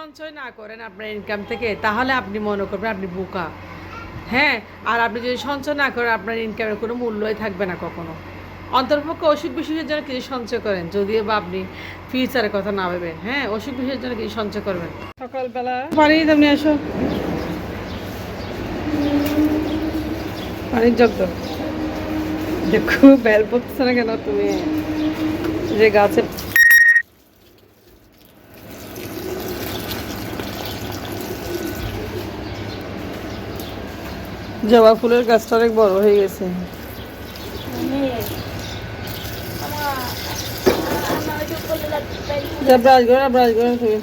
সঞ্চয় না করেন আপনার ইনকাম থেকে তাহলে আপনি মনে করবেন আপনি বোকা। হ্যাঁ, আর আপনি যদি সঞ্চয় না করেন আপনার ইনকামের কোনো মূল্যই থাকবে না কখনো। অন্তর্পক্ষে অসুখ বিসুখের জন্য কিছু সঞ্চয় করেন, যদিও বা আপনি ফিউচারের কথা না ভেবেন। হ্যাঁ, অসুখ বিসুখের জন্য কিছু সঞ্চয় করবেন। সকালবেলা পানি তুমি আসো, পানির জগ দাও। দেখো বেল পড়তেছে না কেন, তুমি যে গাছে জবা ফুলের গাছটা অনেক বড় হয়ে গেছে। ব্রাশ করে না, ব্রাশ করে তুমি।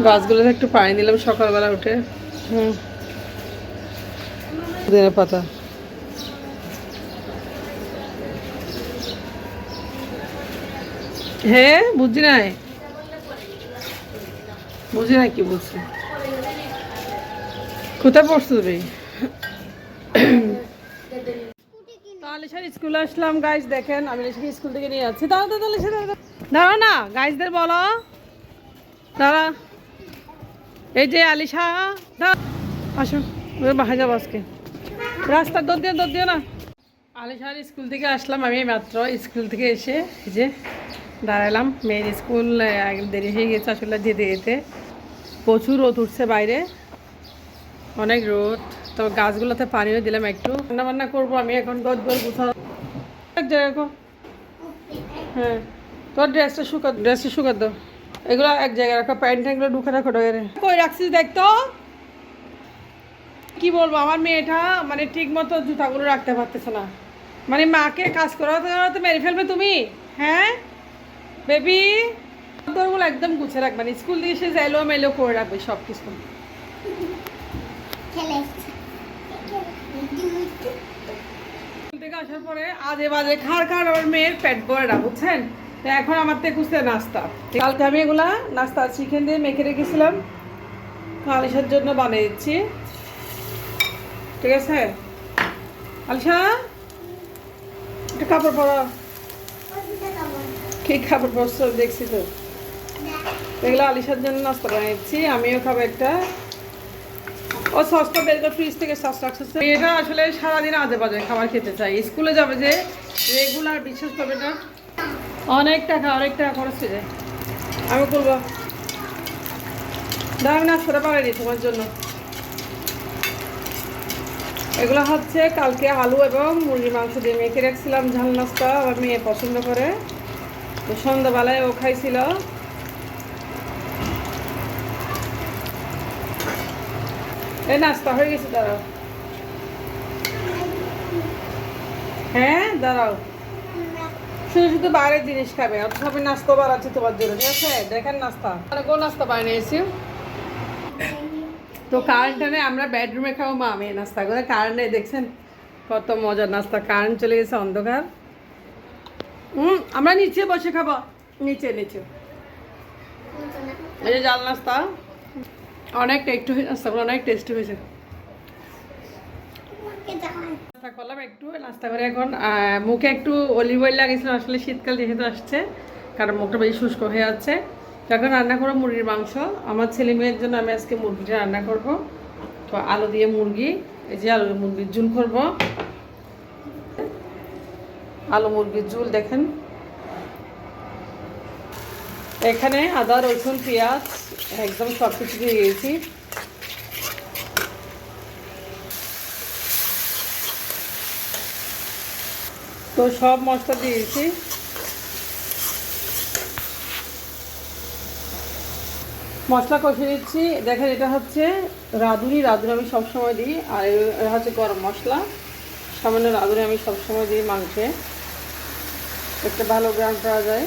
গাছগুলোতে একটু পানি দিলাম সকালবেলা উঠে। পুদিনা পাতা। হ্যাঁ, বুঝি নাই, বুঝি নাই কি বলছি। কোথায় পড়ছো তুমি? আলিশার স্কুলে আসলাম গাইজ, দেখেন আমি আলিশাকে স্কুল থেকে নিয়ে যাচ্ছি। দাঁড়া না, গাইজদের বলো দাঁড়া। এই যে আলিশা, আসো বাসায় যাবো আজকে। রাস্তার দৌড় দিও না। আলিশার স্কুল থেকে আসলাম আমি মাত্র। স্কুল থেকে এসে এই যে দাঁড়ালাম। মেয়ের স্কুল দেরি হয়ে গেছে আসলে যেতে যেতে। প্রচুর রোদ উঠছে বাইরে, অনেক রোদ। তো গাছগুলোতে পানিও দিলাম একটু। রান্না বান্না করবো আমি এখন। গদগর গুছানো এক জায়গায়। হ্যাঁ, তোর ড্রেসটা শুকা দাও। এগুলো এক জায়গায় রাখো, প্যান্ট এগুলো ঢুকে রাখো ডয়ারে। কই রাখছিস দেখতো। কি বলবো, আমার মেয়েটা মানে ঠিক মতো জুতাগুলো রাখতে পারতেছে না। মানে মাকে কাজ করাতে করাতে মেরে ফেলবে তুমি। হ্যাঁ বেবি, তোরগুলো একদম গুছে রাখবে, মানে স্কুল দিয়ে এসে এলো মেলো করে রাখবে সব কিছু। থেকে আসার পরে আজে বাজে খাড় ওর মেয়ের পেট ভরা, বুঝছেন। তো এখন আমার থেকে খুঁজতে নাস্তা। কালকে আমি এগুলা নাস্তা চিকেন দিয়ে মেখে রেখেছিলাম, আলিশার জন্য বানিয়ে দিচ্ছি। ঠিক আছে আলিশা, একটা কাপড় পরো। কি কাপড় পরছো দেখছি তো। এগুলো আলিশার জন্য নাস্তা বানিয়েছি, আমিও খাবো একটা। ও সসটা বের করে ফ্রিজ থেকে সস রাখছে। এটা আসলে সারাদিন আজে বাজে খাবার খেতে চাই। স্কুলে যাবে যে রেগুলার, বিশ্বাস করবে না, অনেক টাকা খরচ হয়ে যায়। আমি করবো দাম নাস্তাটা বানাইনি তোমার জন্য। এগুলো হচ্ছে কালকে আলু এবং মুরগির মাংস দিয়ে মেখে রাখছিলাম, ঝাল নাস্তা। আমার মেয়ে পছন্দ করে, তো সন্ধ্যাবেলায় ও খাইছিল। এই নাস্তা হয়ে গেছে, দাঁড়াও। হ্যাঁ দাঁড়াও, শুধু বাইরের জিনিস খাবে, অথচ আমি নাস্তা বাড়াচ্ছি তোমার জন্য। ঠিক আছে, দেখেন নাস্তা কোন নাস্তা বানিয়েছি। তো কারেন্টটা নেই, আমরা বেডরুমে খাবো মা আমি নাস্তা করে। কারেন্ট নেই, দেখছেন কত মজার নাস্তা। কারেন্ট চলে গেছে, অন্ধকার। আমরা নিচে বসে খাবো, নিচে। এই যে জাল নাস্তা, অনেক টেস্ট হয়েছে নাস্তাগুলো, অনেক টেস্টি হয়েছে। নাস্তা করলাম একটু, নাস্তা করে এখন মুখে একটু অলিভ অয়েল লাগিয়েছিল। আসলে শীতকাল যেহেতু আসছে, কারণ মুখটা বেশি শুষ্ক হয়ে যাচ্ছে। এখন রান্না করবো মুরগির মাংস। আমার ছেলে মেয়ের জন্য আমি আজকে মুরগিটা রান্না করব। তো আলু দিয়ে মুরগি, এই যে আলু মুরগির ঝুল করবো। আলু মুরগির ঝুল দেখেন। এখানে আদা রসুন পেঁয়াজ একদম সব কিছু দিয়ে দিয়েছি। তো সব মশলা দিয়েছি। মশলা কষে দিচ্ছি। দেখেন এটা হচ্ছে রাঁধুনি আমি সবসময় দিই। আর এটা হচ্ছে গরম মশলা, সামান্য রাঁধুনি আমি সবসময় দিই মাংসে, একটা ভালো গ্রাম পাওয়া যায়।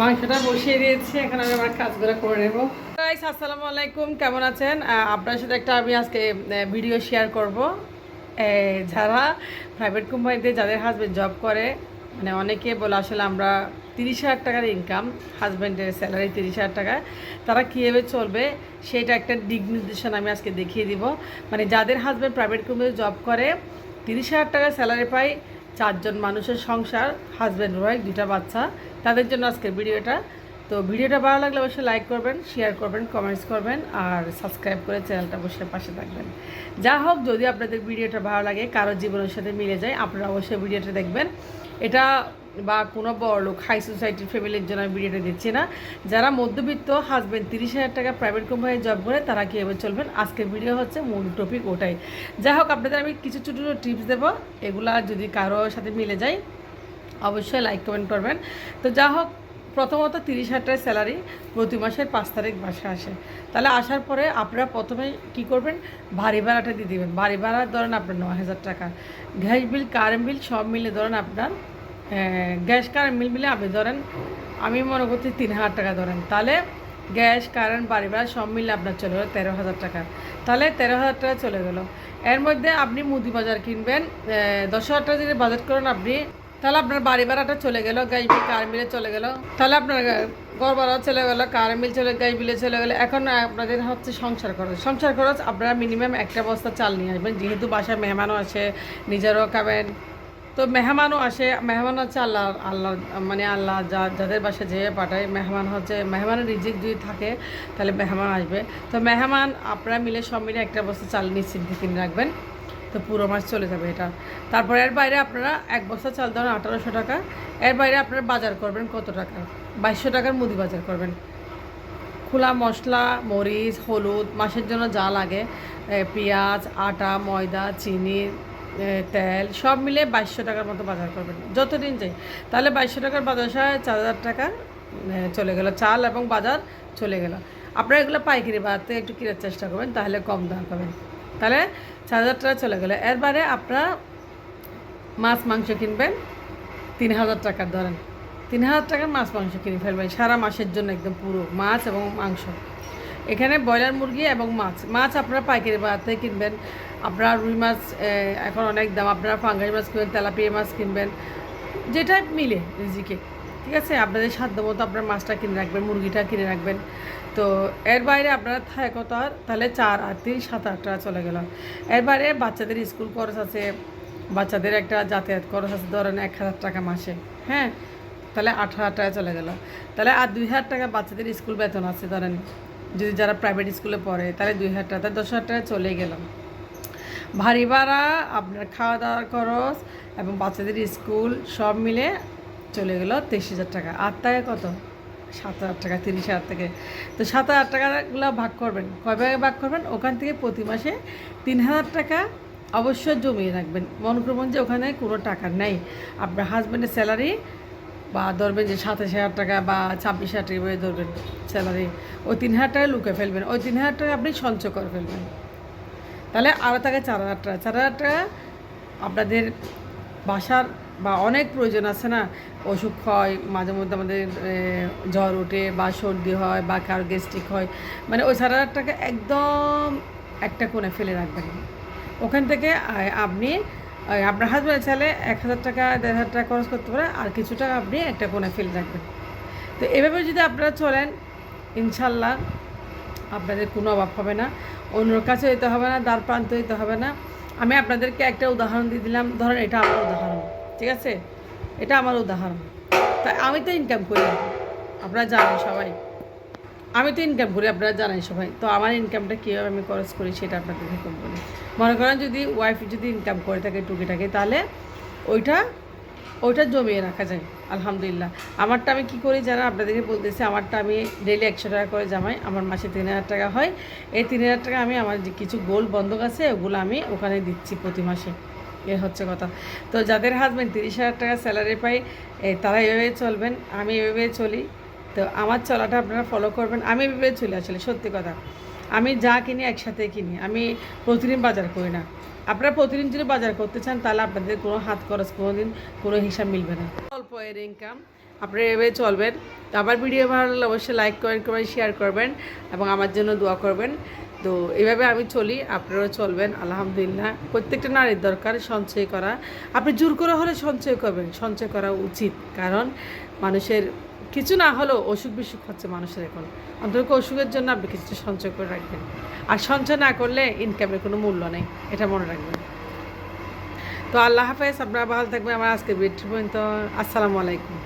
মাংসটা বসিয়ে দিয়েছি, এখন আমি আমার কাজগুলো করে নেবো। গাইস আসসালামু আলাইকুম, কেমন আছেন? আপনার সাথে একটা আমি আজকে ভিডিও শেয়ার করব। যারা প্রাইভেট কোম্পানিতে যাদের হাজব্যান্ড জব করে, মানে অনেকে বলে আসলে আমরা 30,000 টাকার ইনকাম, হাজব্যান্ডের স্যালারি 30,000 টাকা, তারা কীভাবে চলবে সেটা একটা দিক নির্দেশনা আমি আজকে দেখিয়ে দিব। মানে যাদের হাজব্যান্ড প্রাইভেট কোম্পানিতে জব করে 30,000 টাকা স্যালারি পায়, 4 জন মানুষের সংসার, হাজব্যান্ড ওয়াইফ, 2টা বাচ্চা, তাদের জন্য আজকের ভিডিওটা। তো ভিডিওটা ভালো লাগলে অবশ্যই লাইক করবেন, শেয়ার করবেন, কমেন্টস করবেন আর সাবস্ক্রাইব করে চ্যানেলটা অবশ্যই পাশে থাকবেন। যা হোক, যদি আপনাদের ভিডিওটা ভালো লাগে, কারো জীবনের সাথে মিলে যায়, আপনারা অবশ্যই ভিডিওটা দেখবেন। এটা বা কোনো বড় লোক হাই সোসাইটির ফ্যামিলির জন্য আমি ভিডিওটা দিচ্ছি না। যারা মধ্যবিত্ত, হাজব্যান্ড 30,000 টাকা প্রাইভেট কোম্পানির জব করে, তারা কীভাবে চলবেন, আজকের ভিডিও হচ্ছে মূল টপিক ওটাই। যাই হোক, আপনাদের আমি কিছু ছোটো ছোটো টিপস দেবো, এগুলা যদি কারোর সাথে মিলে যায় অবশ্যই লাইক কমেন্ট করবেন। তো যা হোক, প্রথমত 30,000 টাকার স্যালারি প্রতি মাসের 5 তারিখ বাসা আসে। তাহলে আসার পরে আপনারা প্রথমে কি করবেন, ভারী ভাড়াটা দিয়ে দেবেন। ভারী ভাড়া ধরেন আপনার 9,000 টাকা, গ্যাস বিল, কারেন্ট বিল সব মিলে ধরেন আপনার গ্যাস কারেন্ট বিল মিলে আপনি ধরেন, আমি মনে করছি 3,000 টাকা ধরেন। তাহলে গ্যাস কারেন্ট বাড়ি ভাড়া সব মিলে আপনার চলে গেলো 13,000 টাকা। তাহলে 13,000 টাকা চলে গেলো। এর মধ্যে আপনি মুদি বাজার কিনবেন, 10,000 টাকা যদি বাজেট করেন আপনি, তাহলে আপনার বাড়ি ভাড়াটা চলে গেলো, গ্যাস বিল কারেন্ট বিলে চলে গেলো, তাহলে আপনার ঘর ভাড়া চলে গেলো, কারেন্ট বিল চলে, গ্যাস বিলে চলে গেলো। এখন আপনাদের হচ্ছে সংসার খরচ। সংসার খরচ আপনারা মিনিমাম একটা বস্তা চাল নিয়ে আসবেন, যেহেতু বাসায় মেহমানও আসে, নিজেরও খাবেন। তো মেহমানও আসে, মেহমান হচ্ছে আল্লাহ আল্লাহ মানে আল্লাহ যাদের বাসায় যেয়ে পাঠায়, মেহমান হচ্ছে, মেহমানের রিজিক যদি থাকে তাহলে মেহমান আসবে। তো মেহমান আপনারা মিলে সব মিলে একটা বস্তা চাল নিশ্চিন্তে কিনে রাখবেন, তো পুরো মাস চলে যাবে এটা। তারপর এর বাইরে আপনারা এক বস্তা চাল ধরেন 1800 টাকা, এর বাইরে আপনারা বাজার করবেন কত টাকা, 2200 টাকার মুদি বাজার করবেন। খোলা মশলা, মরিচ, হলুদ, মাসের জন্য যা লাগে, পেঁয়াজ, আটা, ময়দা, চিনি, তেল সব মিলে 2200 টাকার মতো বাজার করবেন যতদিন যাই। তাহলে 2200 টাকার বাজার 4,000 টাকা চলে গেল, চাল এবং বাজার চলে গেল। আপনারা এগুলো পাইকারি বাজারতে একটু কেনার চেষ্টা করবেন, তাহলে কম দাম পাবেন। তাহলে 4,000 টাকা চলে গেলো। এরবারে আপনারা মাছ মাংস কিনবেন 3,000 টাকার, ধরেন 3,000 টাকার মাছ মাংস কিনে ফেলবেন সারা মাসের জন্য, একদম পুরো মাছ এবং মাংস। এখানে ব্রয়লার মুরগি এবং মাছ, মাছ আপনারা পাইকারি বাজার থেকে কিনবেন। আপনারা রুই মাছ এখন অনেক দাম, আপনারা ফাঙ্গাস মাছ কিনবেন, তেলাপিয়া মাছ কিনবেন, যেটা মিলে রিজিকে, ঠিক আছে। আপনাদের সাধ্য মতো আপনার মাছটা কিনে রাখবেন, মুরগিটা কিনে রাখবেন। তো এর বাইরে আপনারা থাকে কত, আর তাহলে 4 আর 3 7,000 টাকা চলে গেল। এর বাইরে বাচ্চাদের স্কুল খরচ আছে, বাচ্চাদের একটা যাতায়াত খরচ আছে ধরেন 1,000 টাকা মাসে, হ্যাঁ, তাহলে 8,000 টাকা চলে গেল। তাহলে আর 2,000 টাকা বাচ্চাদের স্কুল বেতন আছে ধরেন, যদি যারা প্রাইভেট স্কুলে পড়ে তাহলে 2,000 টাকা, তাহলে 10,000 টাকা চলে গেল। ভারী ভাড়া, আপনার খাওয়া দাওয়ার খরচ এবং বাচ্চাদের স্কুল সব মিলে চলে গেল 23,000 টাকা। আর টাকা কত, 7,000 টাকা 30,000 থেকে। তো 7,000 টাকাগুলো ভাগ করবেন, কয় ভাগে ভাগ করবেন, ওখান থেকে প্রতি মাসে 3,000 টাকা অবশ্যই জমিয়ে রাখবেন। মনে করবেন যে ওখানে কোনো টাকা নেই, আপনার হাজব্যান্ডের স্যালারি বা ধরবেন যে 27,000 টাকা বা 26,000 টাকা ধরবেন স্যালারি, ওই 3,000 টাকা লুকে ফেলবেন, ওই 3,000 টাকা আপনি সঞ্চয় করে ফেলবেন। তাহলে আরও থাকে 4,000 টাকা। 4,000 টাকা আপনাদের বাসার বা অনেক প্রয়োজন আছে না, অসুখ হয় মাঝে মধ্যে, আমাদের জ্বর ওঠে বা সর্দি হয় বা কারো গ্যাস্ট্রিক হয়, মানে ওই 4,000 টাকা একদম একটা কোণে ফেলে রাখবেন। ওখান থেকে আপনি আপনার হাজব্যান্ড চাইলে 1,000 টাকা 1,500 টাকা খরচ করতে পারে, আর কিছু টাকা আপনি একটা কোণে ফেলে রাখবেন। তো এভাবে যদি আপনারা চলেন, ইনশাল্লাহ আপনাদের কোনো অভাব হবে না, অন্যর কাছে যেতে হবে না, দ্বার প্রান্ত যেতে হবে না। আমি আপনাদেরকে একটা উদাহরণ দিয়ে দিলাম, ধরেন এটা আমার উদাহরণ, ঠিক আছে, এটা আমার উদাহরণ। তাই আমি তো ইনকাম করি, আপনারা জানেন সবাই, আমি তো ইনকাম করি, আপনারা জানেন সবাই। তো আমার ইনকামটা কীভাবে আমি খরচ করি সেটা আপনাদেরকে কম বলি। মনে করেন যদি ওয়াইফ যদি ইনকাম করে থাকে টুকিটাকি, তাহলে ওইটা জমিয়ে রাখা যায়, আলহামদুলিল্লাহ। আমারটা আমি কী করি জানেন, আপনাদেরকে বলতেছি, আমারটা আমি ডেলি 100 টাকা করে জামাই, আমার মাসে 3,000 টাকা হয়। এই 3,000 টাকা আমি আমার যে কিছু গোল্ড বন্ধক আছে ওগুলো আমি ওখানে দিচ্ছি প্রতি মাসে, এ হচ্ছে কথা। তো যাদের হাজব্যান্ড 30,000 টাকা স্যালারি পায়, তারা এভাবে চলবেন, আমি এভাবে চলি। তো আমার চলাটা আপনারা ফলো করবেন, আমি এভাবে চলে আসলে সত্যি কথা। আমি যা কিনি একসাথে কিনি, আমি প্রতিদিন বাজার করি না। আপনারা প্রতিদিন যদি বাজার করতে চান তাহলে আপনাদের কোনো হাত খরচ কোনো দিন কোনো হিসাব মিলবে না। অল্প এর ইনকাম আপনারা এভাবে চলবেন। তো আমার ভিডিও ভালো লাগলে অবশ্যই লাইক করবেন, শেয়ার করবেন এবং আমার জন্য দোয়া করবেন। তো এইভাবে আমি চলি, আপনারাও চলবেন। আলহামদুলিল্লাহ, প্রত্যেকটা নারীর দরকার সঞ্চয় করা। আপনি জোর করে হলে সঞ্চয় করবেন, সঞ্চয় করা উচিত। কারণ মানুষের কিছু না হলেও অসুখ বিসুখ হচ্ছে মানুষের এখন, অন্তত অসুখের জন্য আপনি কিছুটা সঞ্চয় করে রাখবেন। আর সঞ্চয় না করলে ইনকামের কোনো মূল্য নেই, এটা মনে রাখবেন। তো আল্লাহ হাফেজ, আপনারা ভালো থাকবেন। আমার আজকের ভিডিও পর্যন্ত। আসসালামু আলাইকুম।